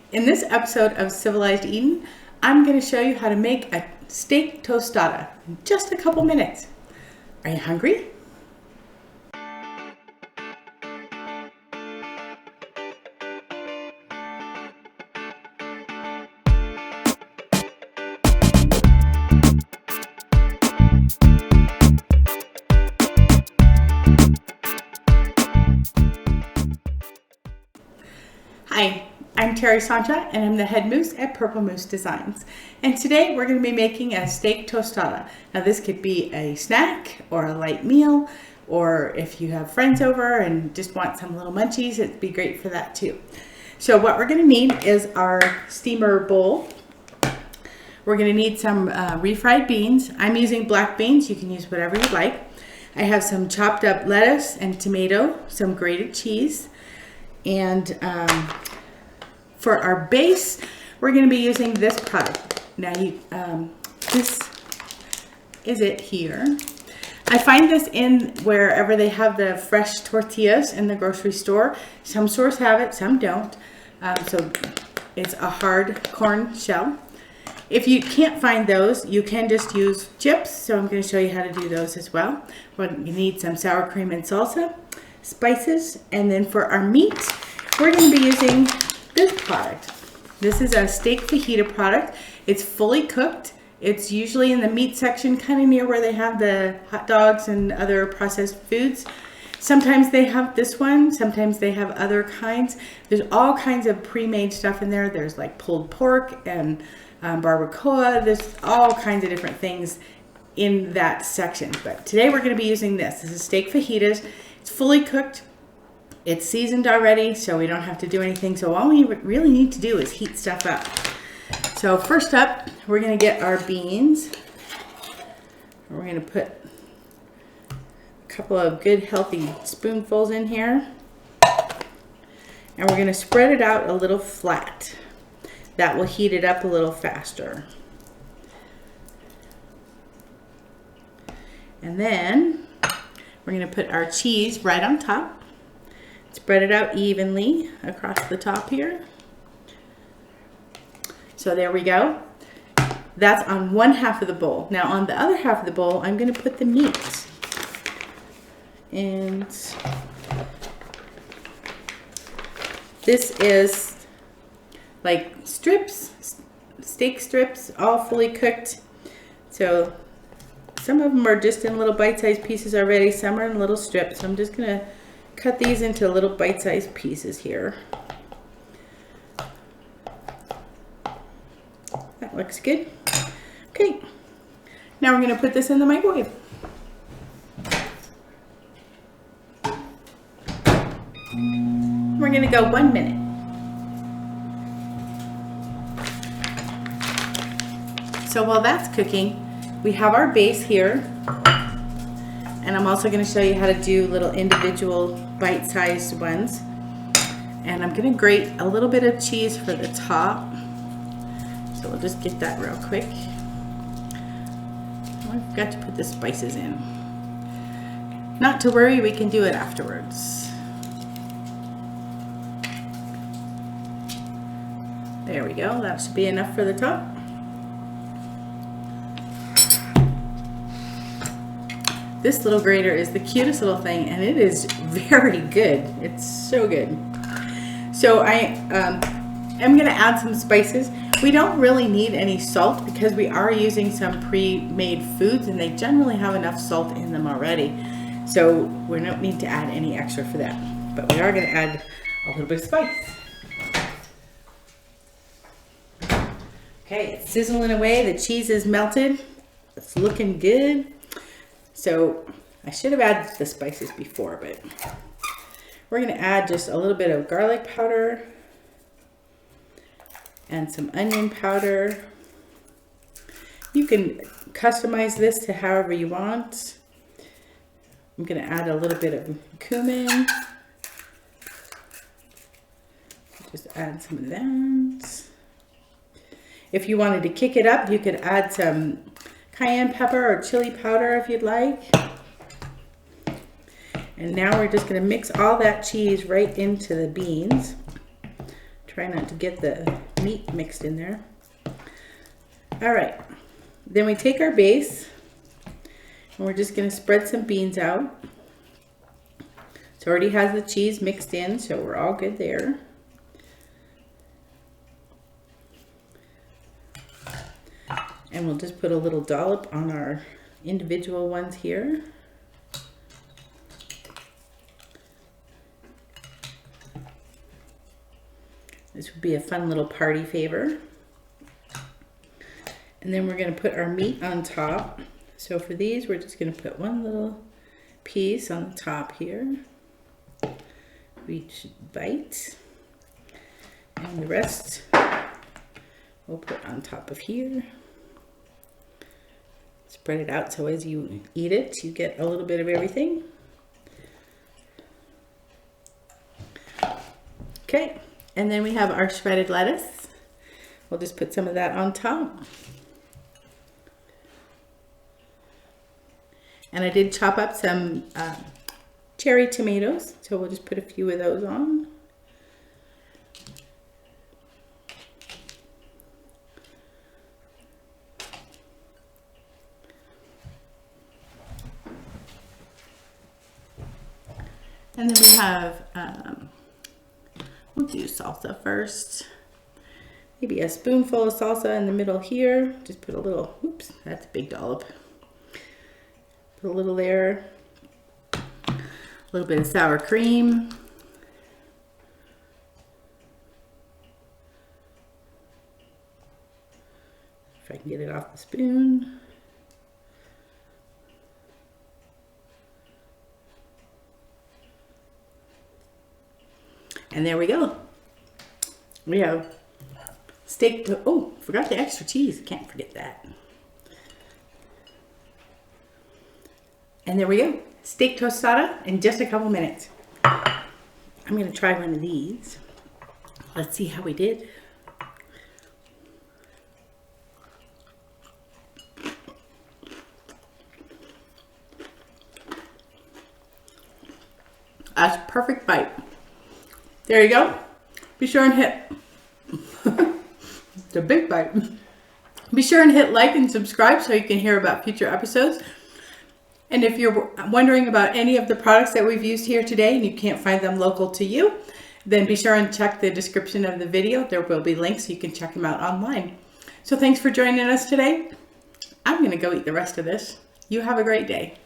In this episode of Civilized Eatin, I'm going to show you how to make a steak tostada in just a couple minutes. Are you hungry? Hi, I'm Terry Sandra and I'm the head moose at Purple Moose Designs. And today we're going to be making a steak tostada. Now this could be a snack or a light meal, or if you have friends over and just want some little munchies, it'd be great for that too. So what we're going to need is our steamer bowl. We're going to need some refried beans. I'm using black beans. You can use whatever you like. I have some chopped up lettuce and tomato, some grated cheese, and for our base, we're going to be using this product. Now, this is it here. I find this in wherever they have the fresh tortillas in the grocery store. Some stores have it, some don't. So it's a hard corn shell. If you can't find those, you can just use chips. So I'm going to show you how to do those as well. You need some sour cream and salsa, spices, and then for our meat, we're going to be using this product. This is a steak fajita product. It's fully cooked. It's usually in the meat section, kind of near where they have the hot dogs and other processed foods. Sometimes they have this one, sometimes they have other kinds. There's all kinds of pre-made stuff in there. There's like pulled pork and barbacoa. There's all kinds of different things in that section. But today we're going to be using this. This is steak fajitas. It's fully cooked. It's seasoned already, so we don't have to do anything. So all we really need to do is heat stuff up. So first up, we're going to get our beans. We're going to put a couple of good healthy spoonfuls in here. And we're going to spread it out a little flat. That will heat it up a little faster. And then we're going to put our cheese right on top. Spread it out evenly across the top here. So there we go. That's on one half of the bowl. Now on the other half of the bowl, I'm going to put the meat. And this is like strips, steak strips, all fully cooked. So some of them are just in little bite-sized pieces already. Some are in little strips. So I'm just going to cut these into little bite-sized pieces here. That looks good. Okay, now we're going to put this in the microwave. We're going to go 1 minute. So while that's cooking, we have our base here. And I'm also going to show you how to do little individual bite-sized ones. And I'm going to grate a little bit of cheese for the top. So we'll just get that real quick. I forgot to put the spices in. Not to worry, we can do it afterwards. There we go. That should be enough for the top. This little grater is the cutest little thing, and it is very good. It's so good. So I am going to add some spices. We don't really need any salt because we are using some pre-made foods, and they generally have enough salt in them already. So we don't need to add any extra for that. But we are going to add a little bit of spice. Okay, it's sizzling away. The cheese is melted. It's looking good. So I should have added the spices before, but we're going to add just a little bit of garlic powder and some onion powder. You can customize this to however you want. I'm going to add a little bit of cumin. Just add some of that. If you wanted to kick it up, you could add some cayenne pepper or chili powder if you'd like. And now we're just going to mix all that cheese right into the beans. Try not to get the meat mixed in there. All right, then we take our base and we're just gonna spread some beans out. It already has the cheese mixed in, so we're all good there. And we'll just put a little dollop on our individual ones here. This would be a fun little party favor. And then we're going to put our meat on top. So for these, we're just going to put one little piece on the top here. Each bite. And the rest we'll put on top of here. Spread it out so as you eat it, you get a little bit of everything. Okay, and then we have our shredded lettuce. We'll just put some of that on top. And I did chop up some cherry tomatoes, so we'll just put a few of those on. And then we have, we'll do salsa first. Maybe a spoonful of salsa in the middle here. Just put a little, oops, that's a big dollop. Put a little there. A little bit of sour cream. If I can get it off the spoon. And there we go. We have steak, oh, forgot the extra cheese. Can't forget that. And there we go. Steak tostada in just a couple minutes. I'm going to try one of these. Let's see how we did. That's a perfect bite. There you go. Be sure and hit, it's a big bite. Be sure and hit like and subscribe so you can hear about future episodes. And if you're wondering about any of the products that we've used here today and you can't find them local to you, then be sure and check the description of the video. There will be links so you can check them out online. So thanks for joining us today. I'm going to go eat the rest of this. You have a great day.